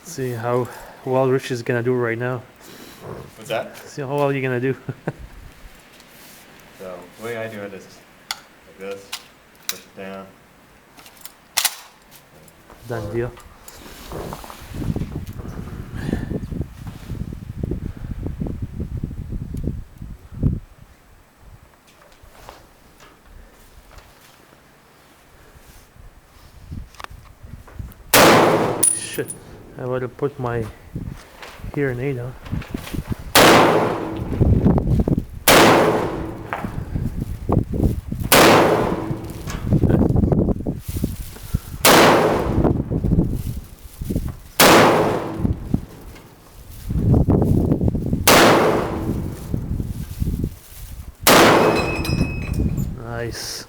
See how well Rich is gonna do right now. What's that? See how well you're gonna do. So the way I do it is like this, push it down. Done deal. Shit, I would have put my hearing aid on. Nice.